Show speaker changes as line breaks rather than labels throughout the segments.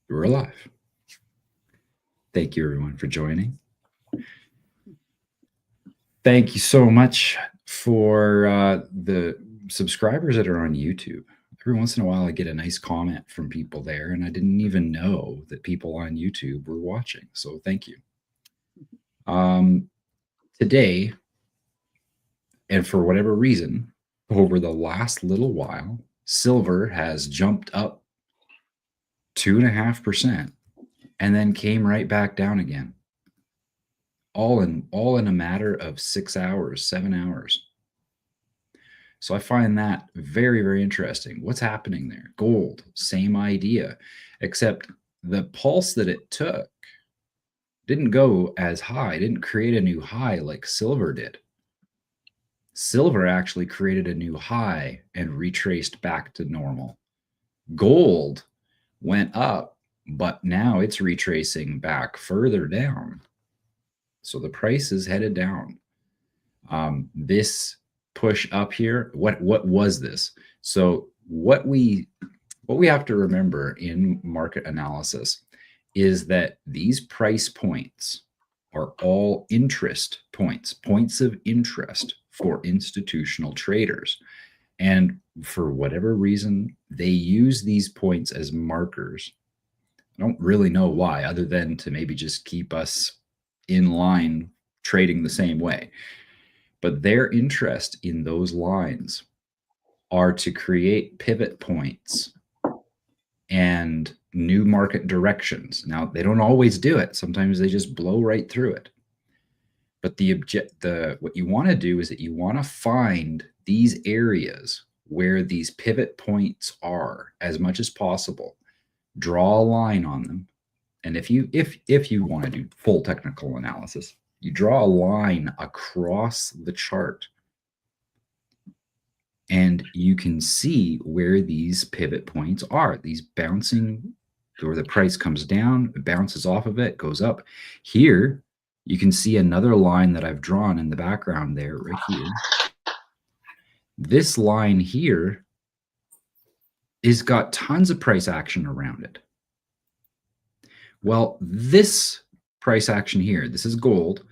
We're alive. Thank you, everyone, for joining. Thank you so much for the subscribers that are on YouTube. Every once in a while, I get a nice comment from people there, and I didn't even know that people on YouTube were watching. So thank you. Today, and for whatever reason, over the last little while, silver has jumped up 2.5% and then came right back down again. All in a matter of 6 hours, 7 hours. So I find that very, very interesting. What's happening there? Gold, same idea, except the pulse that it took didn't go as high, didn't create a new high like silver did. Silver actually created a new high and retraced back to normal. Gold went up, but now it's retracing back further down. So the price is headed down. This push up here, what was this? So what we have to remember in market analysis is that these price points are all interest points, points of interest for institutional traders. And for whatever reason, they use these points as markers. I don't really know why, other than to maybe just keep us in line trading the same way. But their interest in those lines are to create pivot points and new market directions. Now, they don't always do it. Sometimes they just blow right through it. But what you want to do is that you want to find these areas where these pivot points are as much as possible. Draw a line on them. And if you want to do full technical analysis, you draw a line across the chart and you can see where these pivot points are. These bouncing, where the price comes down, it bounces off of it, goes up. Here, you can see another line that I've drawn in the background there, right here. This line here is got tons of price action around it. Well, this price action here, this is gold.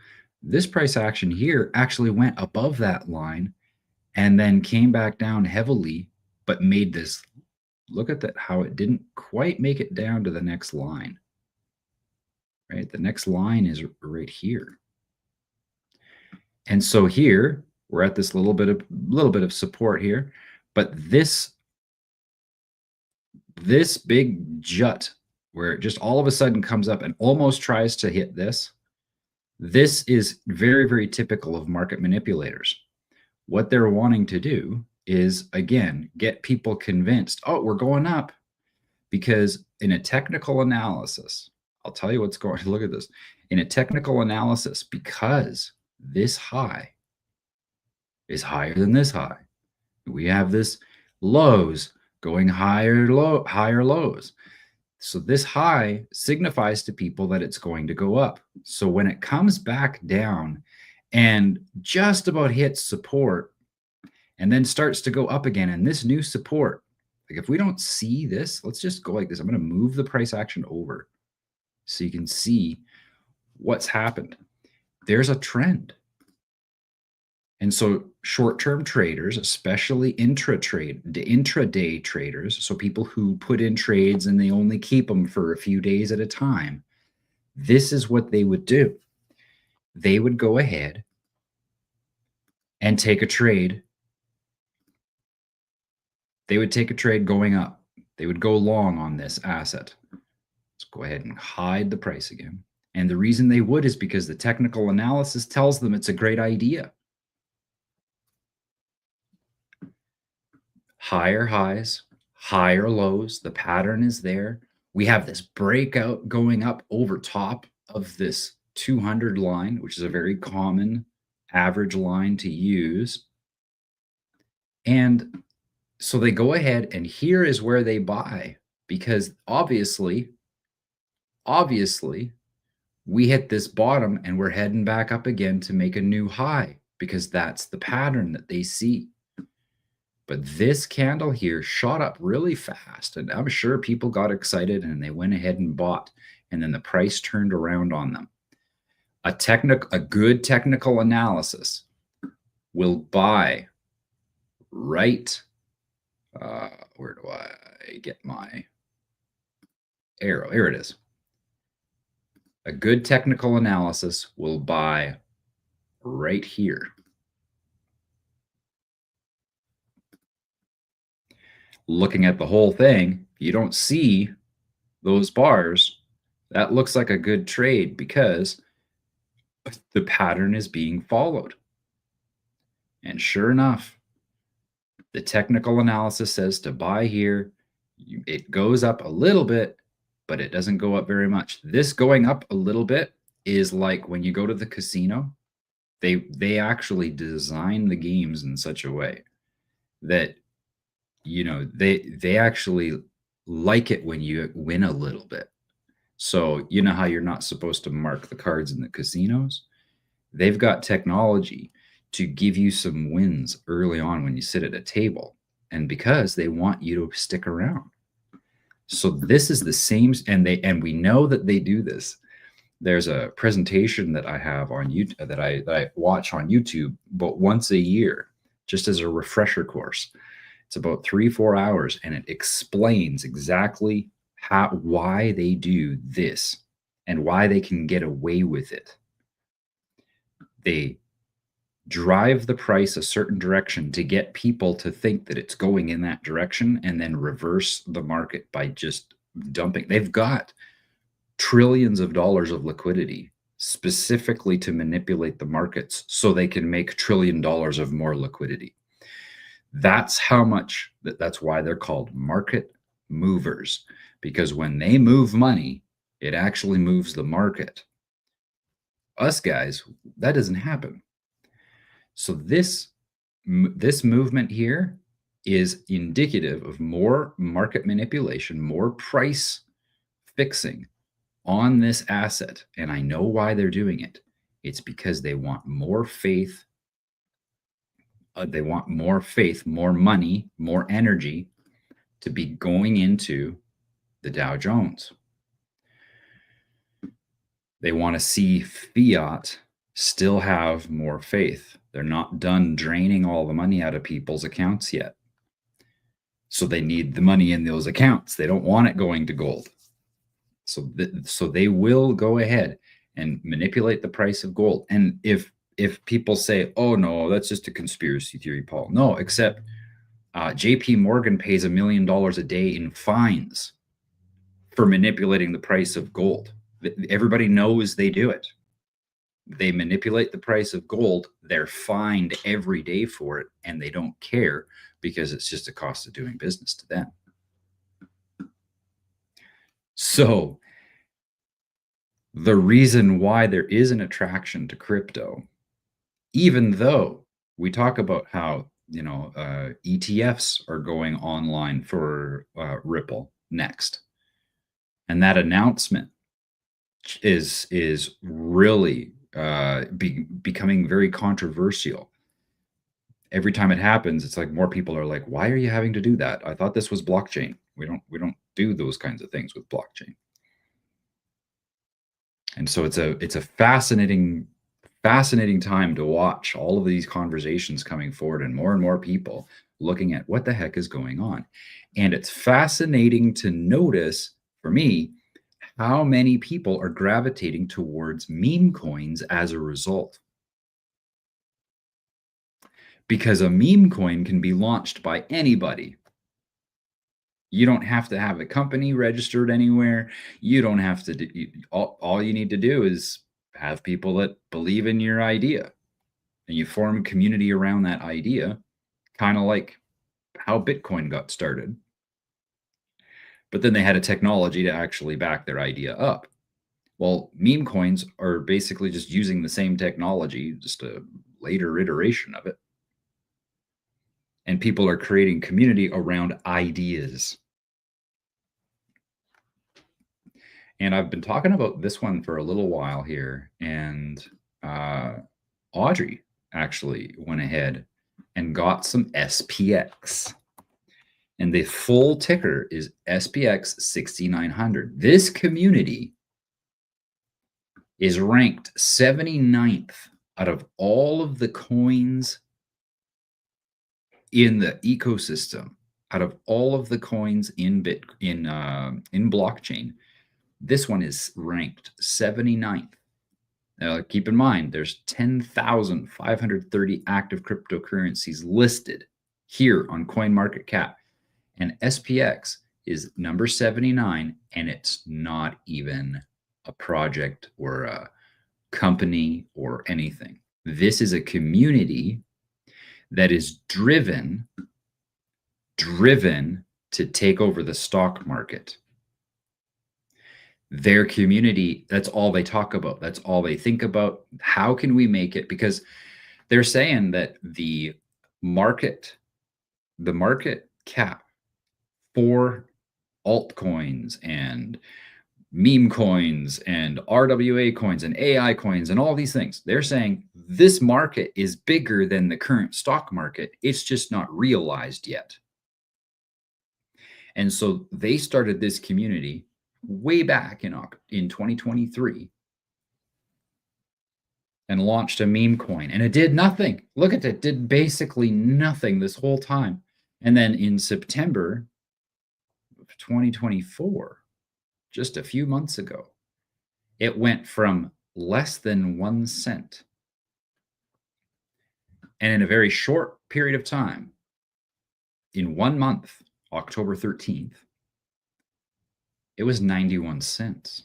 This price action here actually went above that line and then came back down heavily, but made this, look at that, how it didn't quite make it down to the next line, right? The next line is right here. And so here, we're at this little bit of support here, but this big jut where it just all of a sudden comes up and almost tries to hit this. This is very, very typical of market manipulators. What they're wanting to do is, again, get people convinced, oh, we're going up. Because in a technical analysis, I'll tell you what's going on. Look at this. In a technical analysis, because this high is higher than this high, we have this lows going higher lows. So this high signifies to people that it's going to go up. So when it comes back down and just about hits support and then starts to go up again, and this new support, like if we don't see this, let's just go like this. I'm going to move the price action over so you can see what's happened. There's a trend. And so short-term traders, especially intraday traders, so people who put in trades and they only keep them for a few days at a time, this is what they would do. They would go ahead and take a trade. They would take a trade going up. They would go long on this asset. Let's go ahead and hide the price again. And the reason they would is because the technical analysis tells them it's a great idea. Higher highs, higher lows. The pattern is there. We have this breakout going up over top of this 200 line, which is a very common average line to use. And so they go ahead, and here is where they buy, because obviously, we hit this bottom and we're heading back up again to make a new high, because that's the pattern that they see. But this candle here shot up really fast, and I'm sure people got excited and they went ahead and bought, and then the price turned around on them. A good technical analysis will buy right. Where do I get my arrow? Here it is. A good technical analysis will buy right here. Looking at the whole thing, you don't see those bars. That looks like a good trade because the pattern is being followed. And sure enough, the technical analysis says to buy here. It goes up a little bit, but it doesn't go up very much. This going up a little bit is like when you go to the casino, they actually design the games in such a way that they actually like it when you win a little bit. So you know how you're not supposed to mark the cards in the casinos? They've got technology to give you some wins early on when you sit at a table, and because they want you to stick around. So this is the same, and we know that they do this. There's a presentation that I have on YouTube that I watch on YouTube, but once a year, just as a refresher course. It's about 3-4 hours, and it explains exactly why they do this and why they can get away with it. They drive the price a certain direction to get people to think that it's going in that direction, and then reverse the market by just dumping. They've got trillions of dollars of liquidity specifically to manipulate the markets so they can make $1 trillion of more liquidity. That's why they're called market movers, because when they move money, it actually moves the market. Us guys, that doesn't happen. So this movement here is indicative of more market manipulation, more price fixing on this asset. And I know why they're doing it. It's because they want more faith. They want more faith, more money, more energy to be going into the Dow Jones. They want to see fiat still have more faith. They're not done draining all the money out of people's accounts yet. So they need the money in those accounts. They don't want it going to gold. So they will go ahead and manipulate the price of gold. And if people say, "Oh no, that's just a conspiracy theory, Paul," no, except J.P. Morgan pays $1 million a day in fines for manipulating the price of gold. Everybody knows they do it. They manipulate the price of gold. They're fined every day for it, and they don't care because it's just a cost of doing business to them. So the reason why there is an attraction to crypto, even though we talk about how ETFs are going online for Ripple next, and that announcement is really becoming very controversial. Every time it happens, it's like more people are like, "Why are you having to do that? I thought this was blockchain. We don't do those kinds of things with blockchain." And so it's a fascinating time to watch all of these conversations coming forward, and more people looking at what the heck is going on. And it's fascinating to notice, for me, how many people are gravitating towards meme coins as a result. Because a meme coin can be launched by anybody. You don't have to have a company registered anywhere. You don't have to do, all you need to do is have people that believe in your idea, and you form a community around that idea, kind of like how Bitcoin got started. But then they had a technology to actually back their idea up. Well, meme coins are basically just using the same technology, just a later iteration of it. And people are creating community around ideas. And I've been talking about this one for a little while here, and Audrey actually went ahead and got some SPX. And the full ticker is SPX 6900. This community is ranked 79th out of all of the coins in the ecosystem. Out of all of the coins in blockchain, this one is ranked 79th. Now, keep in mind, there's 10,530 active cryptocurrencies listed here on CoinMarketCap, and SPX is number 79, and it's not even a project or a company or anything. This is a community that is driven to take over the stock market. Their community, that's all they talk about. That's all they think about. How can we make it? Because they're saying that the market cap for altcoins and meme coins and RWA coins and AI coins and all these things, they're saying this market is bigger than the current stock market. It's just not realized yet. And so they started this community way back in 2023 and launched a meme coin, and it did nothing. Look at it, did basically nothing this whole time. And then in September of 2024, just a few months ago, it went from less than 1 cent. And in a very short period of time, in 1 month, October 13th, it was 91 cents.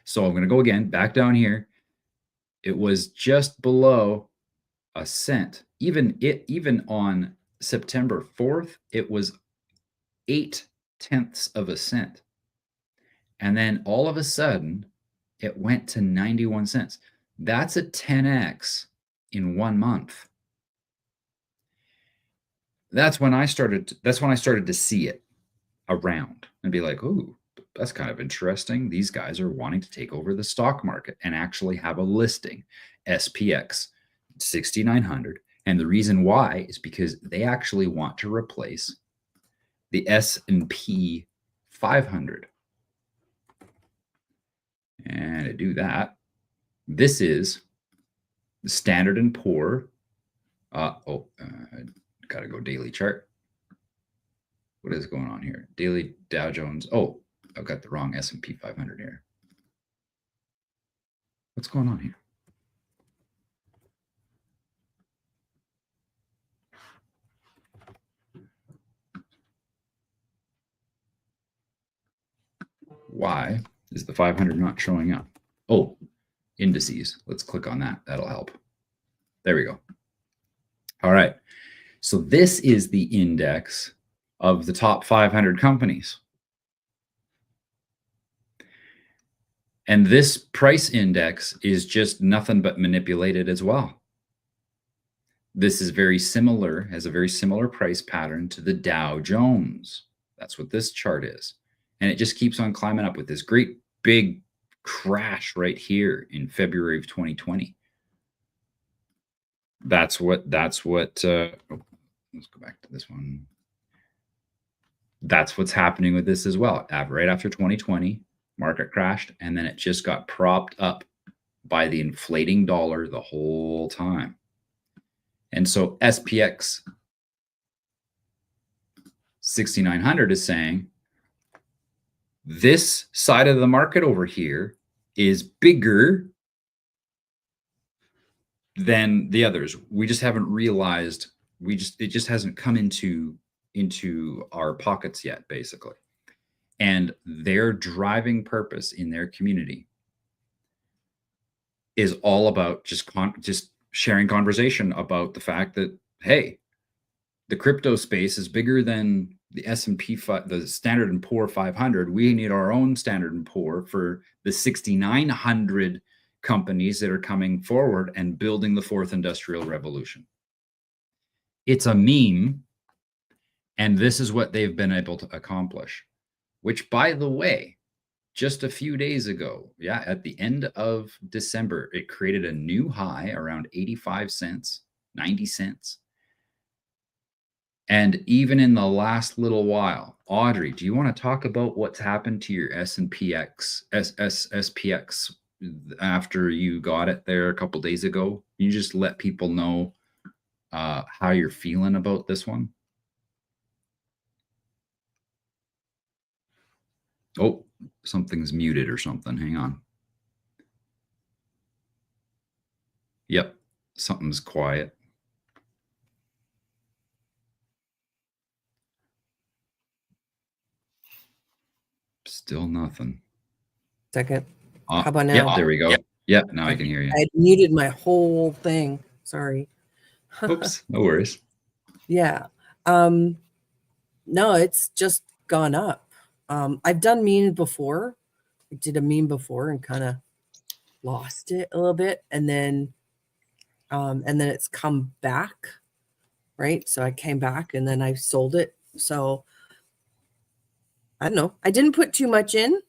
So I'm going to go again, back down here. It was just below a cent. Even on September 4th, it was 0.8 of a cent. And then all of a sudden, it went to 91 cents. That's a 10x in 1 month. That's when I started to see it around and be like, "Ooh, that's kind of interesting. These guys are wanting to take over the stock market and actually have a listing, SPX 6900." And the reason why is because they actually want to replace the S&P 500. And to do that, this is the Standard and Poor. Got to go daily chart. What is going on here? Daily Dow Jones. Oh, I've got the wrong S&P 500 here. What's going on here? Why is the 500 not showing up? Oh, indices. Let's click on that. That'll help. There we go. All right. So this is the index of the top 500 companies. And this price index is just nothing but manipulated as well. This is very similar, has a very similar price pattern to the Dow Jones. That's what this chart is. And it just keeps on climbing up with this great big crash right here in February of 2020. Let's go back to this one. That's what's happening with this as well. Right after 2020, market crashed, and then it just got propped up by the inflating dollar the whole time. And so SPX 6900 is saying this side of the market over here is bigger than the others. We just haven't realized, it just hasn't come into our pockets yet, basically. And their driving purpose in their community is all about just sharing conversation about the fact that, hey, the crypto space is bigger than the S&P, the Standard and Poor 500. We need our own Standard and Poor for the 6,900 companies that are coming forward and building the fourth industrial revolution. It's a meme, and this is what they've been able to accomplish, which, by the way, just a few days ago, at the end of December, it created a new high around 85 cents. 90 cents. And even in the last little while, Audrey, do you want to talk about what's happened to your SPX after you got it there a couple days ago? You just let people know how you're feeling about this one. Oh, something's muted or something. Hang on. Yep, something's quiet. Still nothing.
Second. How about now?
Yep, there we go. Yep, now I can hear you.
I muted my whole thing. Sorry.
Oops, no worries.
Yeah. No, it's just gone up. I've done memes before. I did a meme before and kind of lost it a little bit, and then it's come back, right? So I came back and then I sold it. So I don't know. I didn't put too much in,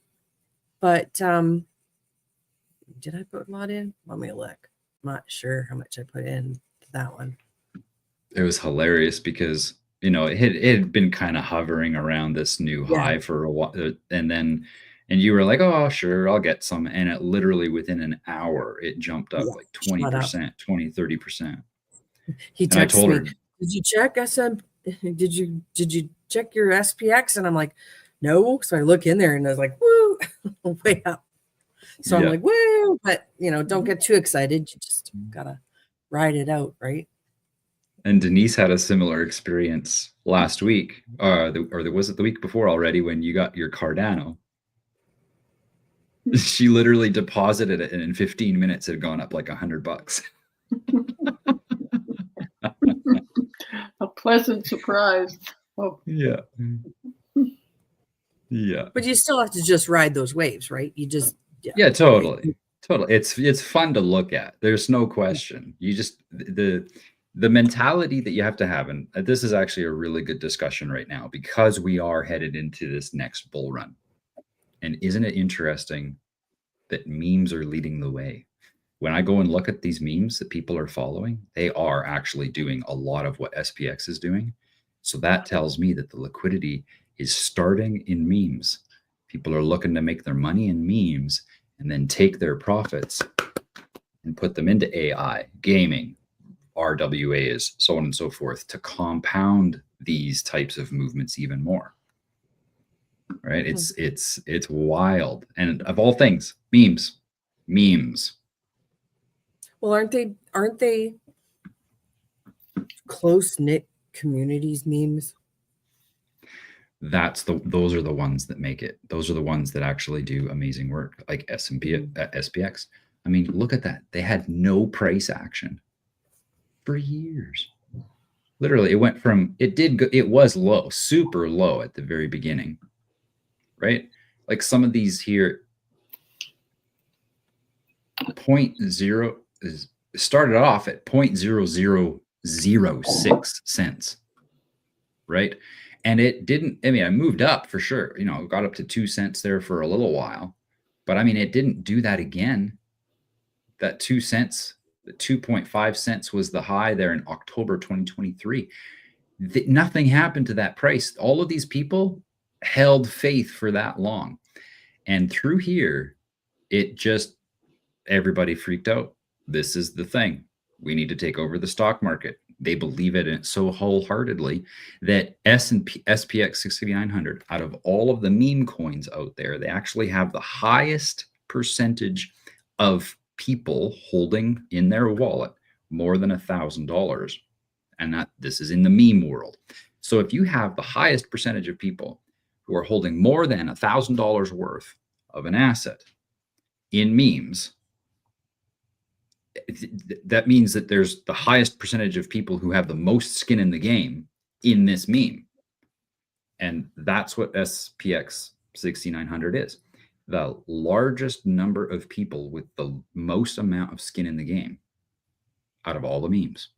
but did I put a lot in? Let me look. I'm not sure how much I put in to that one.
It was hilarious because it had been kind of hovering around this new high for a while, and you were like, oh sure, I'll get some, and it literally within an hour it jumped up like 20%, 20-30%.
He texted me, did you check SM? Did you check your SPX? And I'm like, no. So I look in there and I was like, woo, way up. So I'm like, woo, but don't get too excited. You just gotta ride it out, right?
And Denise had a similar experience last week, or was it the week before already when you got your Cardano? She literally deposited it, and in 15 minutes it had gone up like $100.
A pleasant surprise. Oh.
Yeah.
But you still have to just ride those waves, right? You just
totally. It's fun to look at. There's no question. You just the mentality that you have to have, and this is actually a really good discussion right now because we are headed into this next bull run. And isn't it interesting that memes are leading the way? When I go and look at these memes that people are following, they are actually doing a lot of what SPX is doing. So that tells me that the liquidity is starting in memes. People are looking to make their money in memes and then take their profits and put them into AI, gaming, RWAs, so on and so forth, to compound these types of movements even more. Right? It's wild. And of all things, memes.
Well, aren't they close-knit communities memes?
Those are the ones that make it. Those are the ones that actually do amazing work, like SPX. I mean, look at that. They had no price action for years. Literally, it was low, super low at the very beginning, right? Like some of these here, 0.0 started off at 0.0006 cents, right? And it didn't, I moved up for sure, got up to 2 cents there for a little while, but it didn't do that again. That 2 cents, the 2.5 cents was the high there in October 2023. Nothing happened to that price. All of these people held faith for that long. And through here, everybody freaked out. This is the thing. We need to take over the stock market. They believe it so wholeheartedly that SPX 6900, out of all of the meme coins out there, they actually have the highest percentage of people holding in their wallet more than $1,000. And this is in the meme world. So if you have the highest percentage of people who are holding more than $1,000 worth of an asset in memes, that means that there's the highest percentage of people who have the most skin in the game in this meme. And that's what SPX 6900 is. The largest number of people with the most amount of skin in the game out of all the memes.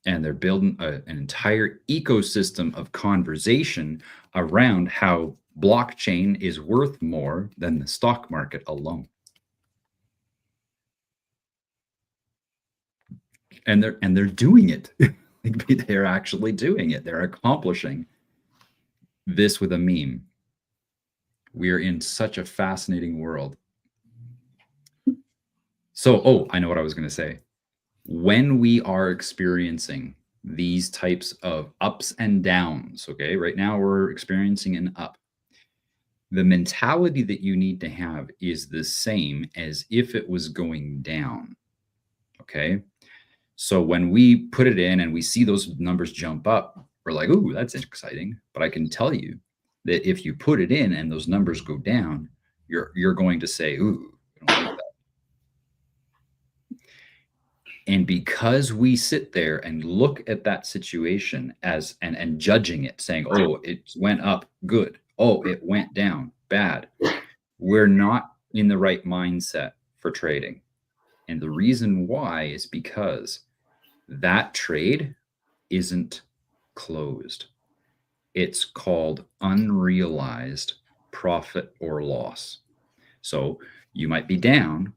And they're building an entire ecosystem of conversation around how blockchain is worth more than the stock market alone. and they're doing it. Like, they're actually doing it. They're accomplishing this with a meme. We're in such a fascinating world. So, oh, I know what I was going to say. When we are experiencing these types of ups and downs, okay, right now we're experiencing an up. The mentality that you need to have is the same as if it was going down, okay? So when we put it in and we see those numbers jump up, we're like, ooh, that's exciting. But I can tell you that if you put it in and those numbers go down, you're going to say, ooh, I don't like that. And because we sit there and look at that situation as and judging it, saying, oh, it went up, good. Oh, it went down, bad. We're not in the right mindset for trading. And the reason why is because that trade isn't closed. It's called unrealized profit or loss. So you might be down,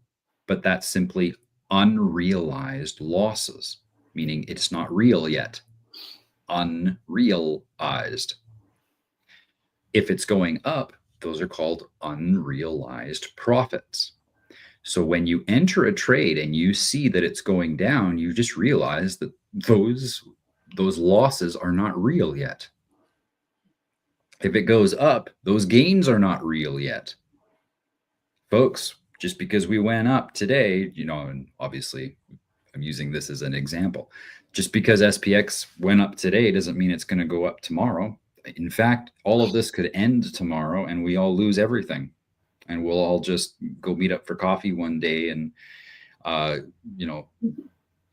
but that's simply unrealized losses, meaning it's not real yet. Unrealized. If it's going up, those are called unrealized profits. So when you enter a trade and you see that it's going down, you just realize that those losses are not real yet. If it goes up, those gains are not real yet. Folks, just because we went up today, and obviously I'm using this as an example, just because SPX went up today doesn't mean it's going to go up tomorrow. In fact, all of this could end tomorrow and we all lose everything. And we'll all just go meet up for coffee one day and,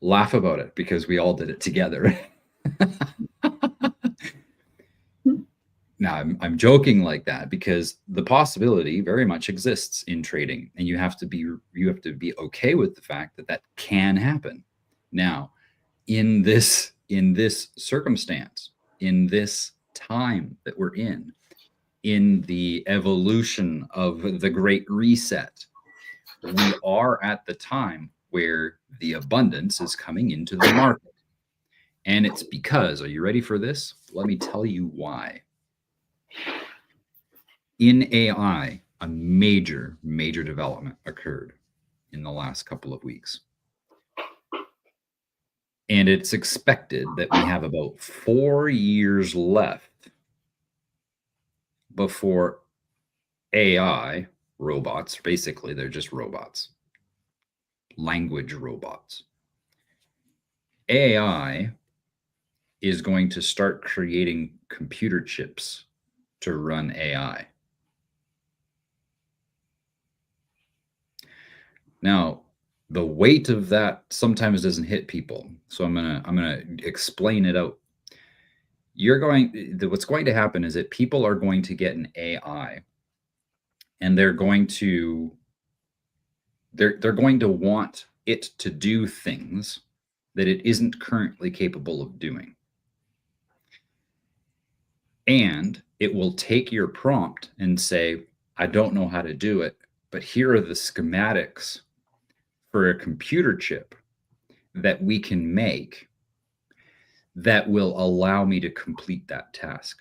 laugh about it because we all did it together. Now, I'm joking like that because the possibility very much exists in trading, and you have to be okay with the fact that can happen. Now, in this circumstance, in this time that we're in the evolution of the Great Reset, we are at the time where the abundance is coming into the market. And it's because, are you ready for this? Let me tell you why. In AI, a major development occurred in the last couple of weeks. And it's expected that we have about 4 years left before AI robots, basically, they're just robots, language robots. AI is going to start creating computer chips to run AI. Now, the weight of that sometimes doesn't hit people. So I'm gonna explain it out. What's going to happen is that people are going to get an AI and they're going to want it to do things that it isn't currently capable of doing. And it will take your prompt and say, I don't know how to do it, but here are the schematics for a computer chip that we can make that will allow me to complete that task.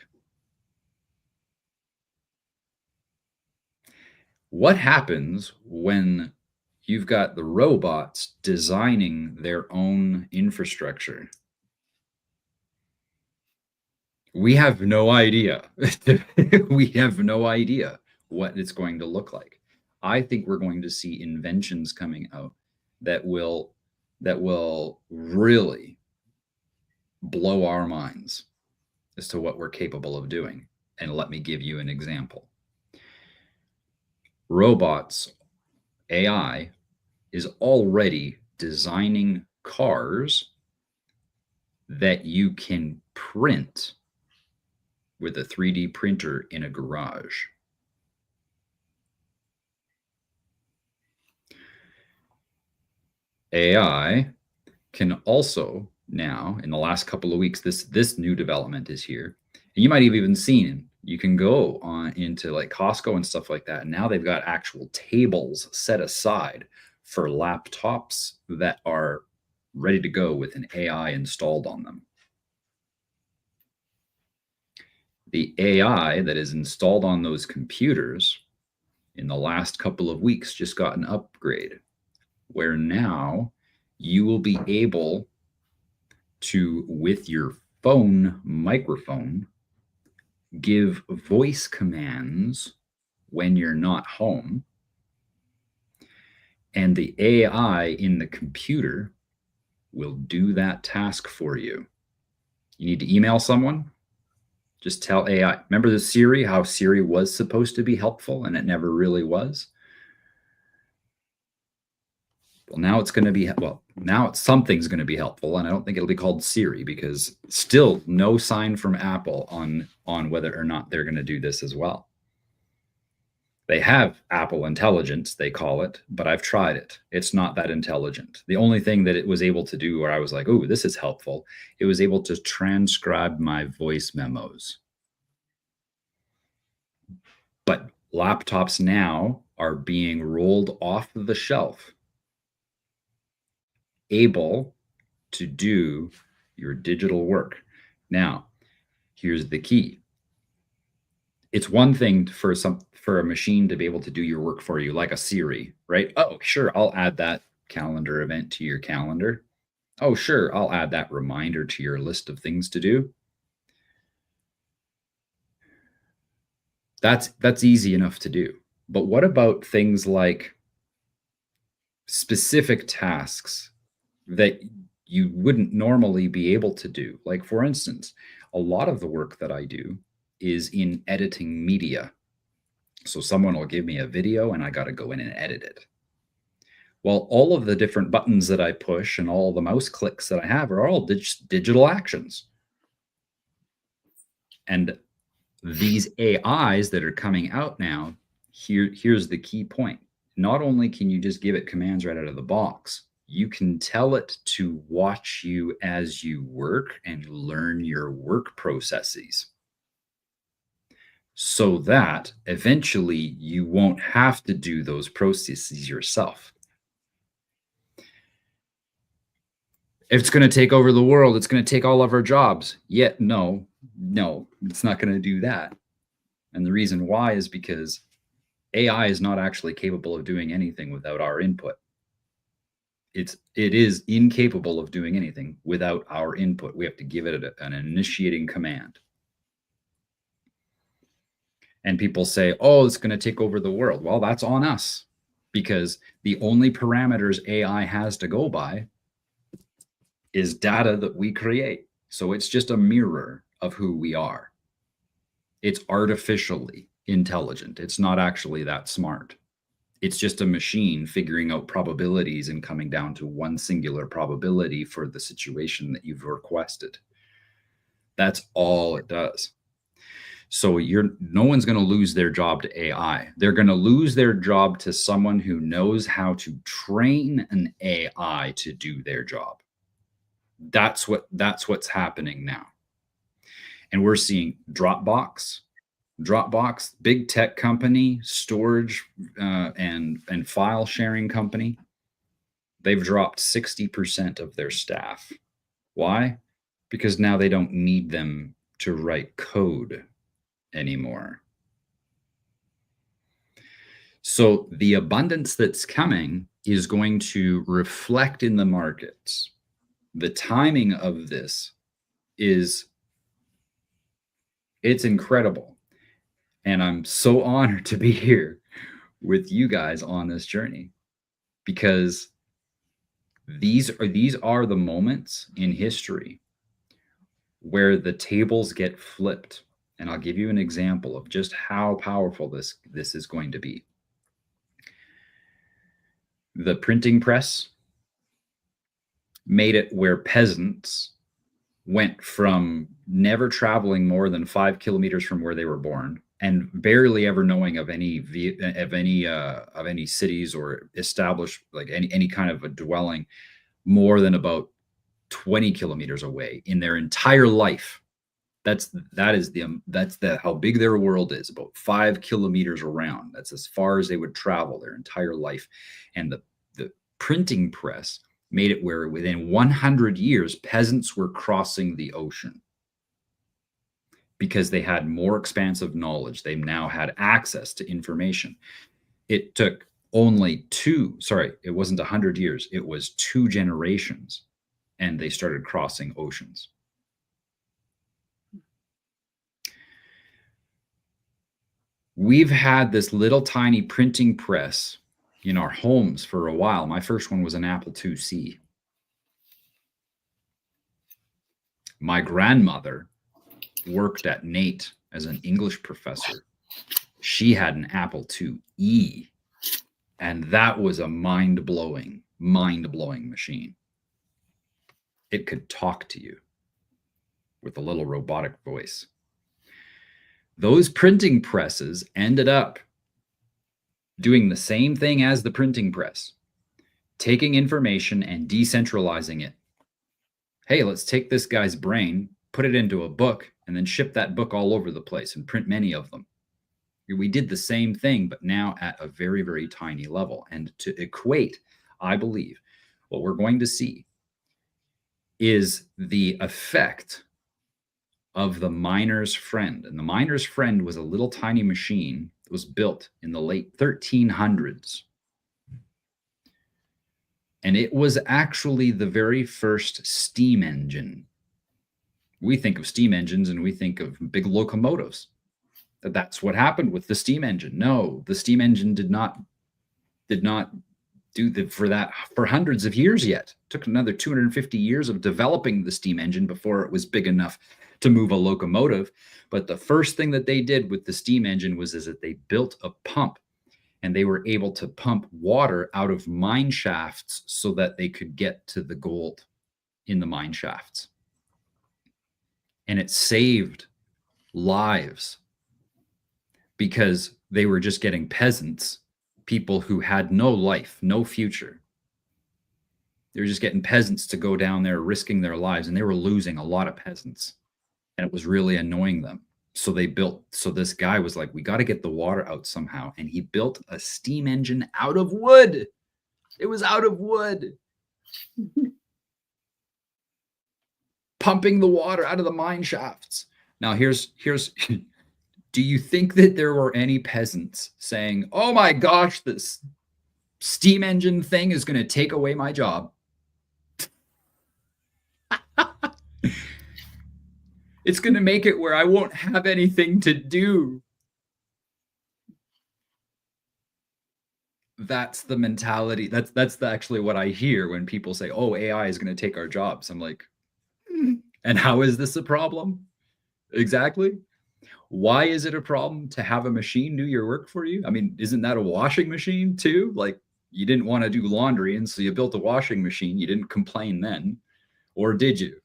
What happens when you've got the robots designing their own infrastructure? We have no idea. We have no idea what it's going to look like. I think we're going to see inventions coming out that will really blow our minds as to what we're capable of doing. And let me give you an example. Robots, AI, is already designing cars that you can print with a 3D printer in a garage. AI can also now, in the last couple of weeks, this new development is here. And you might have even seen, you can go on into like Costco and stuff like that. And now they've got actual tables set aside for laptops that are ready to go with an AI installed on them. The AI that is installed on those computers in the last couple of weeks just got an upgrade where now you will be able to, with your phone microphone, give voice commands when you're not home. And the AI in the computer will do that task for you. You need to email someone, just tell AI. Remember the Siri, how Siri was supposed to be helpful and it never really was? Well, now it's going to be, now something's going to be helpful, and I don't think it'll be called Siri, because still no sign from Apple on whether or not they're going to do this as well. They have Apple Intelligence, they call it, but I've tried it. It's not that intelligent. The only thing that it was able to do where I was like, oh, this is helpful, it was able to transcribe my voice memos. But laptops now are being rolled off the shelf, able to do your digital work. Now, here's the key. It's one thing for a machine to be able to do your work for you, like a Siri, right? Oh, sure, I'll add that calendar event to your calendar. Oh, sure, I'll add that reminder to your list of things to do. That's easy enough to do. But what about things like specific tasks that you wouldn't normally be able to do? Like, for instance, a lot of the work that I do is in editing media. So someone will give me a video and I got to go in and edit it. Well, all of the different buttons that I push and all the mouse clicks that I have are all digital actions. And these AIs that are coming out now, here's the key point. Not only can you just give it commands right out of the box, you can tell it to watch you as you work and learn your work processes, so that eventually you won't have to do those processes yourself. If it's going to take over the world, it's going to take all of our jobs. Yet, no, it's not going to do that. And the reason why is because AI is not actually capable of doing anything without our input. It is incapable of doing anything without our input. We have to give it an initiating command. And people say, oh, it's going to take over the world. Well, that's on us, because the only parameters AI has to go by is data that we create. So it's just a mirror of who we are. It's artificially intelligent. It's not actually that smart. It's just a machine figuring out probabilities and coming down to one singular probability for the situation that you've requested. That's all it does. So no one's going to lose their job to AI. They're going to lose their job to someone who knows how to train an AI to do their job. That's what's happening now. And we're seeing Dropbox, big tech company, storage and file sharing company. They've dropped 60% of their staff. Why? Because now they don't need them to write code anymore. So the abundance that's coming is going to reflect in the markets. The timing of this it's incredible. And I'm so honored to be here with you guys on this journey, because these are the moments in history where the tables get flipped. And I'll give you an example of just how powerful this is going to be. The printing press made it where peasants went from never traveling more than 5 kilometers from where they were born and barely ever knowing of any cities or established, like any kind of a dwelling more than about 20 kilometers away in their entire life. That's how big their world is, about 5 kilometers around. That's as far as they would travel their entire life. And the printing press made it where within 100 years, peasants were crossing the ocean because they had more expansive knowledge. They now had access to information. It took only it wasn't 100 years, it was 2 generations, and they started crossing oceans. We've had this little tiny printing press in our homes for a while. My first one was an Apple IIc. My grandmother worked at NAIT as an English professor. She had an Apple IIe, and that was a mind-blowing machine. It could talk to you with a little robotic voice. Those printing presses ended up doing the same thing as the printing press, taking information and decentralizing it. Hey, let's take this guy's brain, put it into a book, and then ship that book all over the place and print many of them. We did the same thing, but now at a very, very tiny level. And to equate, I believe, what we're going to see is the effect of the miner's friend. And the miner's friend was a little tiny machine that was built in the late 1300s. And it was actually the very first steam engine. We think of steam engines and we think of big locomotives. That's what happened with the steam engine. No, the steam engine did not do for hundreds of years yet. It took another 250 years of developing the steam engine before it was big enough to move a locomotive. But the first thing that they did with the steam engine was that they built a pump, and they were able to pump water out of mine shafts so that they could get to the gold in the mine shafts. And it saved lives because they were just getting peasants, people who had no life, no future. They were just getting peasants to go down there risking their lives, and they were losing a lot of peasants, and it was really annoying them. So this guy was like, we got to get the water out somehow. And he built a steam engine out of wood. It was out of wood. Pumping the water out of the mine shafts. Now here's do you think that there were any peasants saying, oh my gosh, this steam engine thing is going to take away my job? It's going to make it where I won't have anything to do. That's the mentality. That's actually what I hear when people say, oh, AI is going to take our jobs. I'm like, and how is this a problem? Exactly. Why is it a problem to have a machine do your work for you? I mean, isn't that a washing machine too? Like, you didn't want to do laundry, and so you built a washing machine. You didn't complain then, or did you?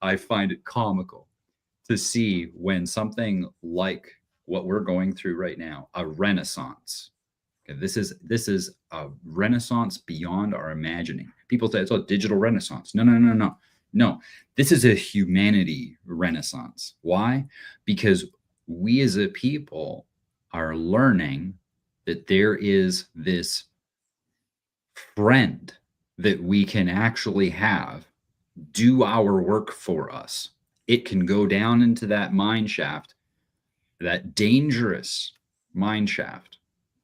I find it comical to see when something like what we're going through right now, a renaissance. Okay, this is a renaissance beyond our imagining. People say it's a digital renaissance. No. This is a humanity renaissance. Why? Because we as a people are learning that there is this friend that we can actually have do our work for us. It can go down into that mine shaft, that dangerous mine shaft.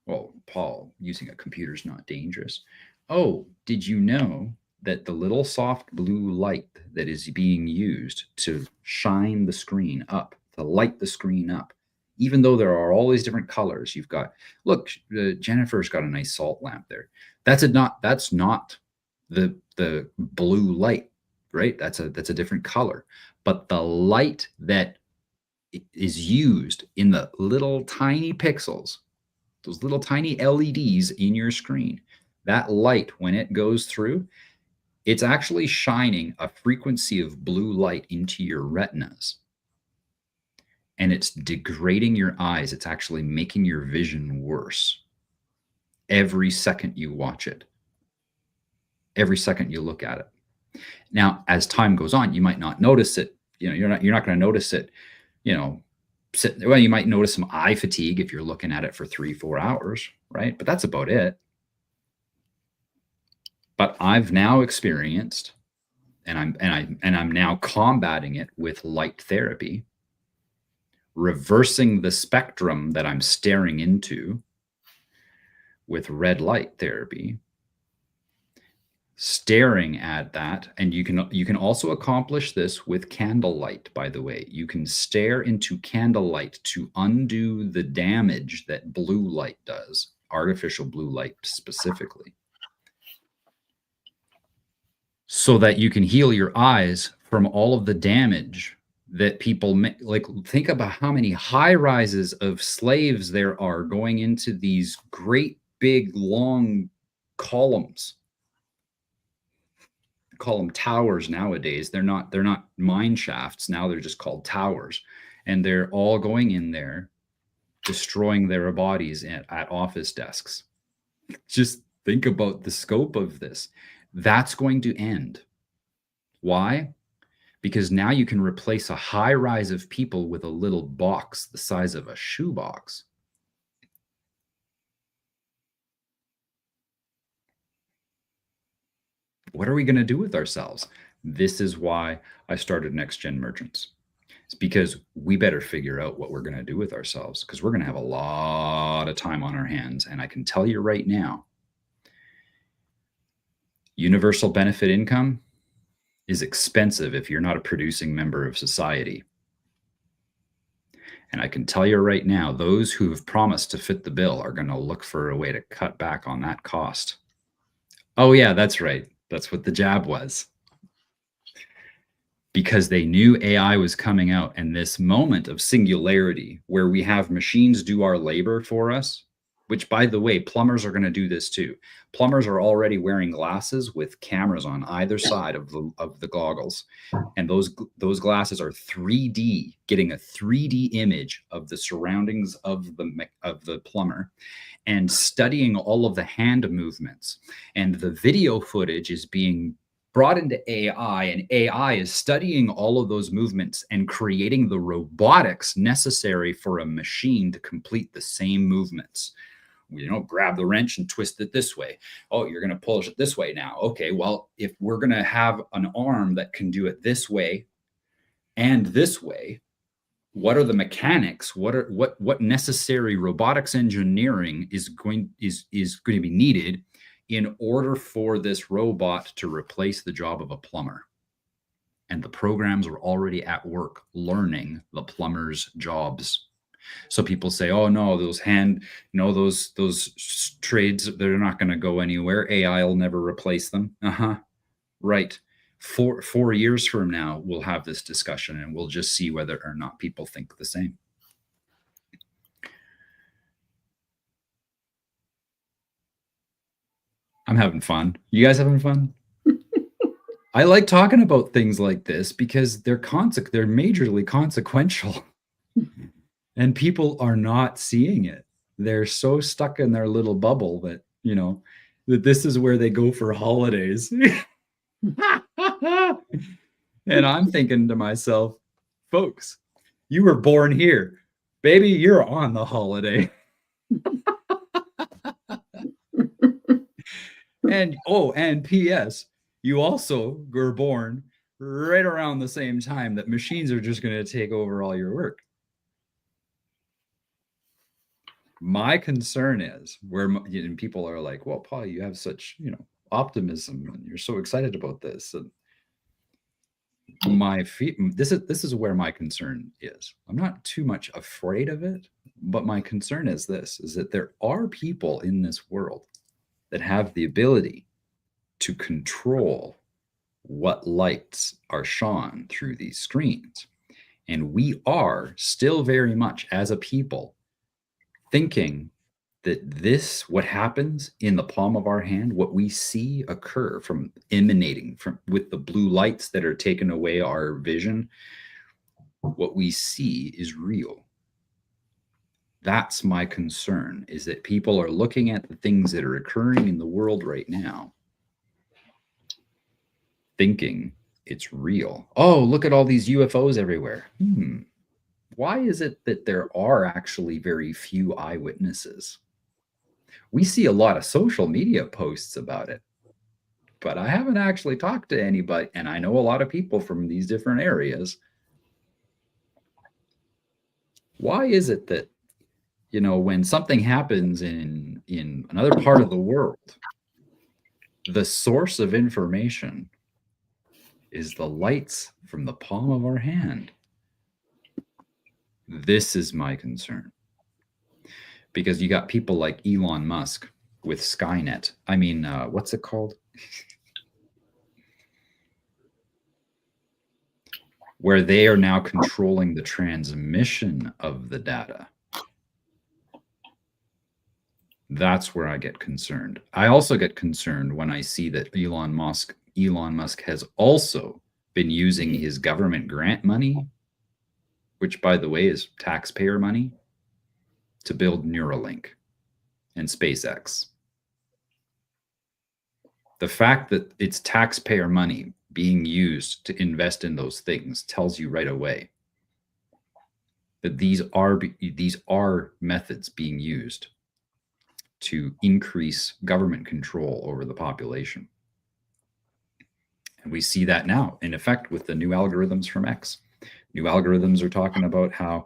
Well, Paul, using a computer is not dangerous. Oh, did you know that the little soft blue light that is being used to shine the screen up, to light the screen up, even though there are all these different colors, you've got, look, Jennifer's got a nice salt lamp there. That's not the blue light, right? That's a different color. But the light that is used in the little tiny pixels, those little tiny LEDs in your screen, that light, when it goes through, it's actually shining a frequency of blue light into your retinas. And it's degrading your eyes. It's actually making your vision worse. Every second you watch it, every second you look at it. Now, as time goes on, you might not notice it. You're not going to notice it. Well, you might notice some eye fatigue if you're looking at it for 3-4 hours, right? But that's about it. But I've now experienced, and I'm now combating it with light therapy, reversing the spectrum that I'm staring into with red light therapy, staring at that. And you can also accomplish this with candlelight, by the way. You can stare into candlelight to undo the damage that blue light does, artificial blue light specifically, so that you can heal your eyes from all of the damage that people make. Like, think about how many high rises of slaves there are going into these great big long columns. Call them towers nowadays. They're not mine shafts now, they're just called towers, and they're all going in there, destroying their bodies at office desks. Just think about the scope of this. That's going to end. Why? Because now you can replace a high rise of people with a little box the size of a shoebox. What are we going to do with ourselves? This is why I started NextGen Merchants. It's because we better figure out what we're going to do with ourselves, because we're going to have a lot of time on our hands. And I can tell you right now, universal benefit income is expensive if you're not a producing member of society. And I can tell you right now, those who have promised to fit the bill are going to look for a way to cut back on that cost. Oh yeah, that's right. That's what the jab was. Because they knew AI was coming out, and this moment of singularity where we have machines do our labor for us, which, by the way, plumbers are going to do this too. Plumbers are already wearing glasses with cameras on either side of the goggles. And those glasses are 3D, getting a 3D image of the surroundings of the plumber, and studying all of the hand movements. And the video footage is being brought into AI, and AI is studying all of those movements and creating the robotics necessary for a machine to complete the same movements. Grab the wrench and twist it this way. Oh, you're going to pull it this way now. Okay, well, if we're going to have an arm that can do it this way and this way, what are the mechanics? What necessary robotics engineering is going to be needed in order for this robot to replace the job of a plumber? And the programs are already at work learning the plumber's jobs. So people say, oh no, those trades, they're not going to go anywhere. AI will never replace them. Right. 4 years from now, we'll have this discussion and we'll just see whether or not people think the same. I'm having fun. You guys having fun? I like talking about things like this because they're majorly consequential. And people are not seeing it. They're so stuck in their little bubble that, that this is where they go for holidays. And I'm thinking to myself, folks, you were born here. Baby, you're on the holiday. And P.S., you also were born right around the same time that machines are just going to take over all your work. My concern is where people are like, well, Paul, you have such, optimism and you're so excited about this. And this is where my concern is. I'm not too much afraid of it, but my concern is that there are people in this world that have the ability to control what lights are shone through these screens. And we are still very much, as a people, thinking that what happens in the palm of our hand, what we see occur with the blue lights that are taking away our vision, what we see is real. That's my concern, is that people are looking at the things that are occurring in the world right now, thinking it's real. Oh, look at all these UFOs everywhere. Why is it that there are actually very few eyewitnesses? We see a lot of social media posts about it. but I haven't actually talked to anybody. And I know a lot of people from these different areas. Why is it that, you know, when something happens in another part of the world, the source of information is the lights from the palm of our hand? This is my concern. Because you got people like Elon Musk with Skynet. I mean, what's it called? Where they are now controlling the transmission of the data. That's where I get concerned. I also get concerned when I see that Elon Musk has also been using his government grant money, which, by the way, is taxpayer money, to build Neuralink and SpaceX. The fact that it's taxpayer money being used to invest in those things tells you right away that these are methods being used to increase government control over the population. And we see that now in effect with the new algorithms from X. New algorithms are talking about how,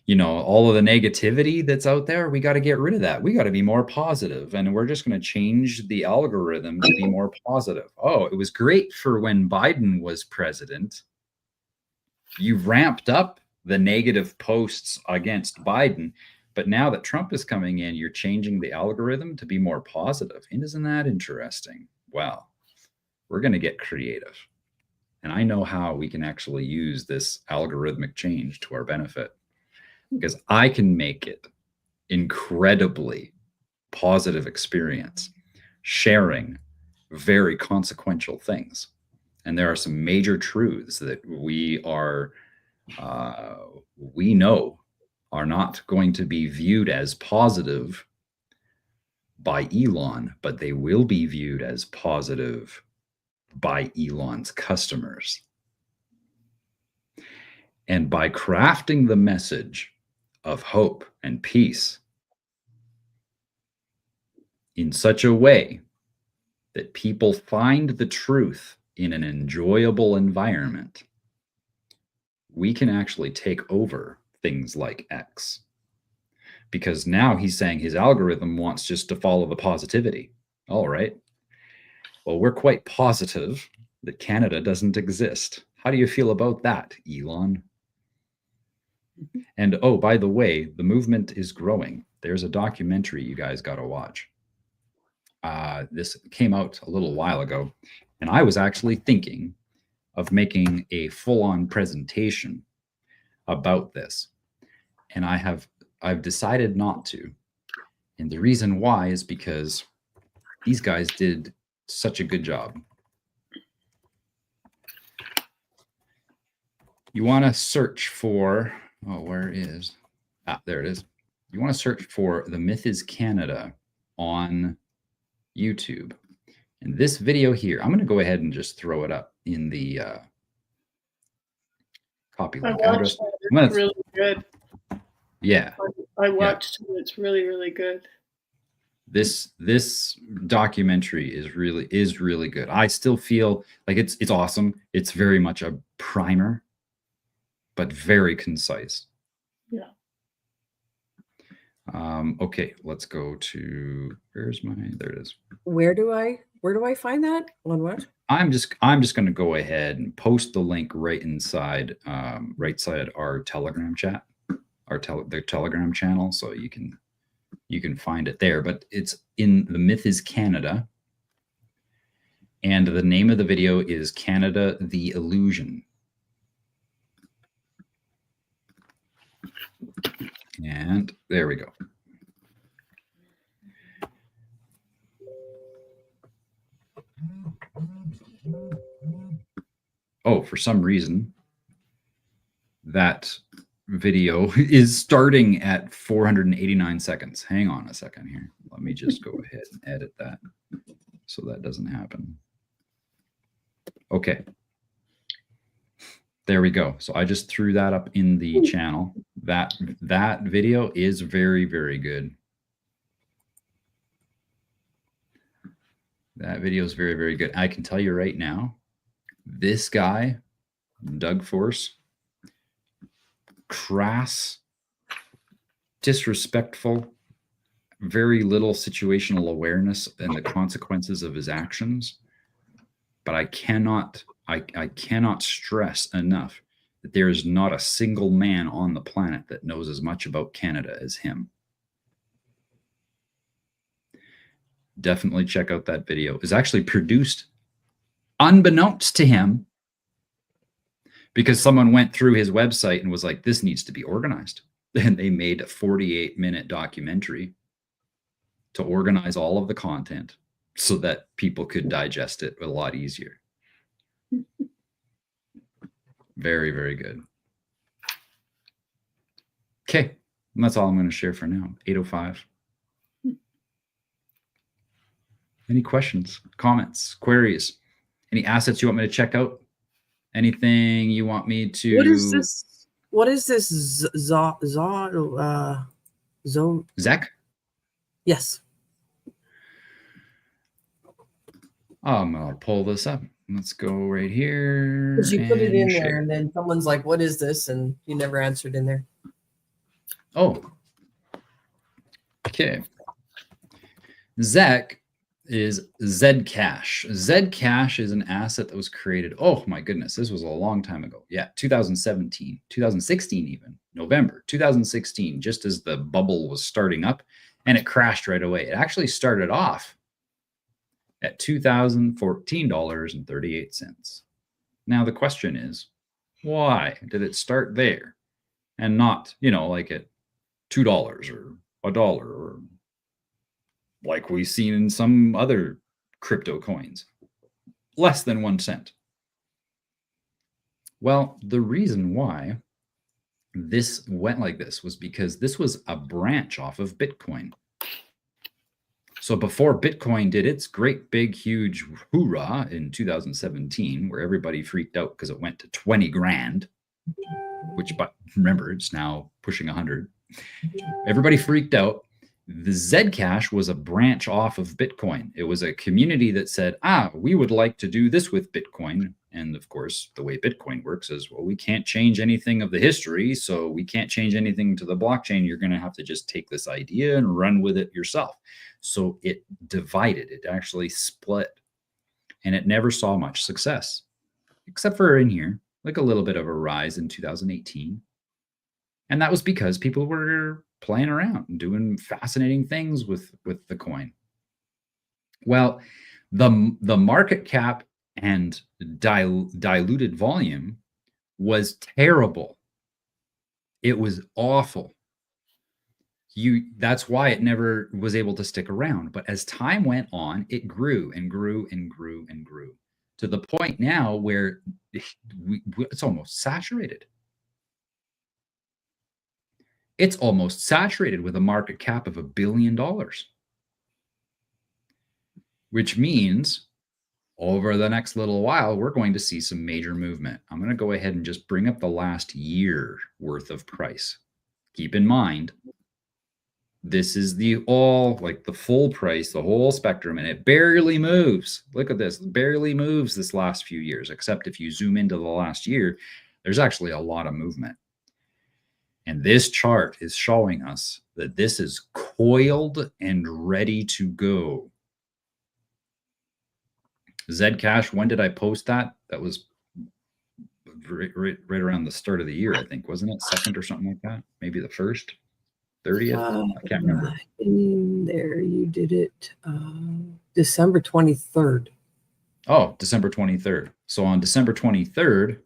you know, all of the negativity that's out there, we got to get rid of that. We got to be more positive, and we're just going to change the algorithm to be more positive. Oh, it was great for when Biden was president. You ramped up the negative posts against Biden, but now that Trump is coming in, you're changing the algorithm to be more positive. And isn't that interesting? Well, we're going to get creative. And I know how we can actually use this algorithmic change to our benefit, because I can make it incredibly positive experience, sharing very consequential things. And there are some major truths that we know are not going to be viewed as positive by Elon, but they will be viewed as positive by Elon's customers. And by crafting the message of hope and peace in such a way that people find the truth in an enjoyable environment, we can actually take over things like X. Because now he's saying his algorithm wants just to follow the positivity. All right. Well, we're quite positive that Canada doesn't exist. How do you feel about that, Elon? And oh, by the way, the movement is growing. There's a documentary you guys got to watch. This came out a little while ago, and I was actually thinking of making a full-on presentation about this. And I've decided not to. And the reason why is because these guys did such a good job. You want to search for, there it is. You want to search for The Myth is Canada on YouTube. And this video here, I'm going to go ahead and just throw it up in the copy link address.
It's really good.
Yeah.
I watched it. It's really, really good.
This documentary is really good. I still feel like it's awesome. It's very much a primer, but very concise.
Yeah.
Okay, let's go to there it is.
Where do I find that? On what?
I'm just going to go ahead and post the link right inside our Telegram chat, their Telegram channel, so you can find it there. But it's in The Myth is Canada, and the name of the video is Canada the Illusion. And there we go. Oh, for some reason, that video is starting at 489 seconds. Hang on a second here. Let me just go ahead and edit that so that doesn't happen. Okay. There we go. So I just threw that up in the channel. That video is very, very good. That video is very, very good. I can tell you right now, this guy, Doug Force, crass, disrespectful, very little situational awareness and the consequences of his actions. But I cannot stress enough that there is not a single man on the planet that knows as much about Canada as him. Definitely check out that video. It's actually produced unbeknownst to him because someone went through his website and was like, this needs to be organized. And they made a 48-minute documentary to organize all of the content so that people could digest it a lot easier. Very, very good. Okay, and that's all I'm going to share for now. 8:05. Any questions, comments, queries? Any assets you want me to check out? Anything you want me to?
What is this? What is this?
Zek?
Yes.
I'll pull this up. Let's go right here.
Because you put it in
share.
there, and then someone's like, "What is this?" And you never answered in there.
Oh. Okay. Zek is Zcash. Zcash is an asset that was created. Oh my goodness, this was a long time ago. Yeah, 2017, 2016 even, November 2016, just as the bubble was starting up, and it crashed right away. It actually started off at $2,014.38. Now the question is, why did it start there and not, like at $2 or $1 or like we've seen in some other crypto coins, less than 1 cent? Well, the reason why this went like this was because this was a branch off of Bitcoin. So before Bitcoin did its great big huge hoorah in 2017, where everybody freaked out because it went to 20 grand, which, but remember, it's now pushing 100. Everybody freaked out. The Zcash was a branch off of Bitcoin. It was a community that said, we would like to do this with Bitcoin. And of course, the way Bitcoin works is, well, we can't change anything of the history, so we can't change anything to the blockchain. You're going to have to just take this idea and run with it yourself. So it divided. It actually split. And it never saw much success, except for in here, like a little bit of a rise in 2018. And that was because people were playing around and doing fascinating things with the coin. Well, the market cap and diluted volume was terrible. It was awful. That's why it never was able to stick around. But as time went on, it grew and grew and grew and grew to the point now where it's almost saturated. It's almost saturated with a market cap of $1 billion, which means over the next little while, we're going to see some major movement. I'm going to go ahead and just bring up the last year worth of price. Keep in mind, this is the full price, the whole spectrum, and it barely moves. Look at this, barely moves this last few years, except if you zoom into the last year, there's actually a lot of movement. And this chart is showing us that this is coiled and ready to go. Zcash, when did I post that? That was right around the start of the year, I think, wasn't it? Second or something like that? Maybe the 1st, 30th? I can't remember.
In there, you did it December 23rd.
Oh, December 23rd. So on December 23rd,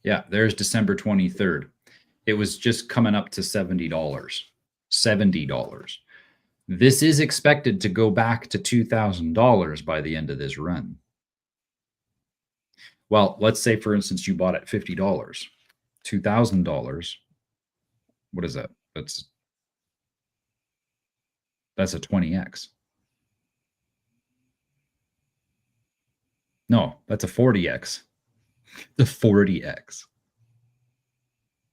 yeah, there's December 23rd. It was just coming up to $70. $70. This is expected to go back to $2,000 by the end of this run. Well, let's say, for instance, you bought at $50. $2,000. What is that? That's a 20x. No, that's a 40x. The 40x.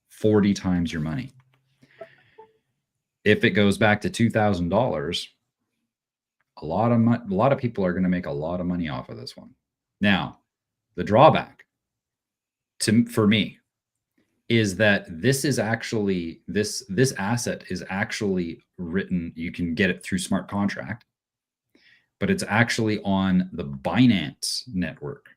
40 times your money. if it goes back to $2,000, a lot of people are going to make a lot of money off of this one. Now, the drawback for me is that this is actually this asset is actually written. You can get it through smart contract, but it's actually on the Binance network.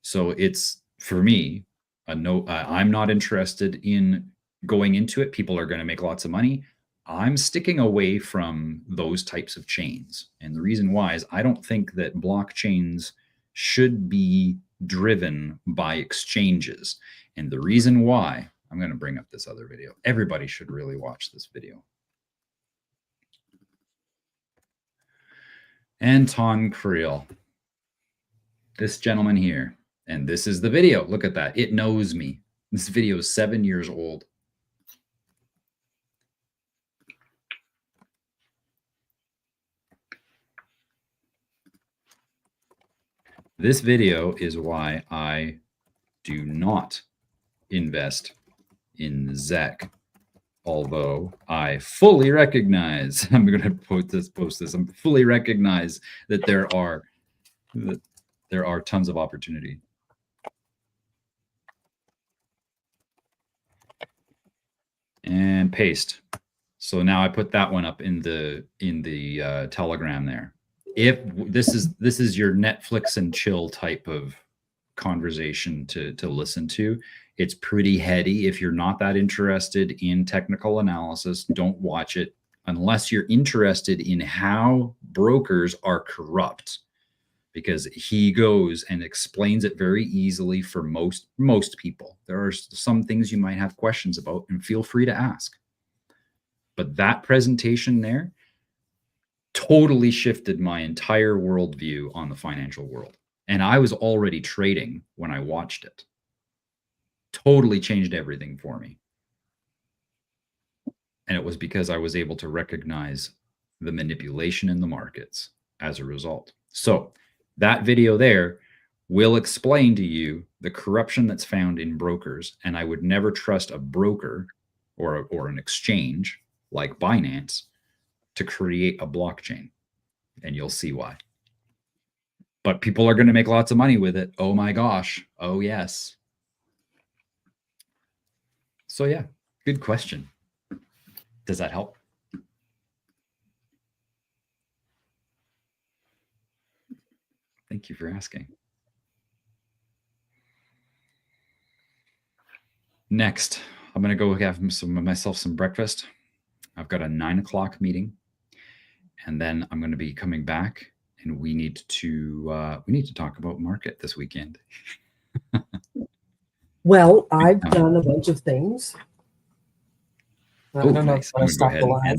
So it's, for me, a no. I'm not interested in going into it. People are going to make lots of money. I'm sticking away from those types of chains. And the reason why is I don't think that blockchains should be driven by exchanges. And the reason why, I'm going to bring up this other video. Everybody should really watch this video. Anton Creel, this gentleman here. And this is the video. Look at that. It knows me. This video is 7 years old. This video is why I do not invest in ZEC, although I fully recognize, I'm going to post this, I fully recognize that there are tons of opportunity. And paste. So now I put that one up in the Telegram there. If this is your Netflix and chill type of conversation to listen to, it's pretty heady. If you're not that interested in technical analysis, don't watch it unless you're interested in how brokers are corrupt, because he goes and explains it very easily for most people. There are some things you might have questions about, and feel free to ask. But that presentation there totally shifted my entire worldview on the financial world. And I was already trading when I watched it. Totally changed everything for me. And it was because I was able to recognize the manipulation in the markets as a result. So that video there will explain to you the corruption that's found in brokers. And I would never trust a broker or an exchange like Binance to create a blockchain, and you'll see why. But people are going to make lots of money with it. Oh my gosh. Oh yes. So yeah, good question. Does that help? Thank you for asking. Next, I'm going to go have myself some breakfast. I've got a 9 o'clock meeting, and then I'm going to be coming back, and we need to talk about market this weekend.
Well, I've done a bunch of things. I don't know
Nice.
if I want to stop the live.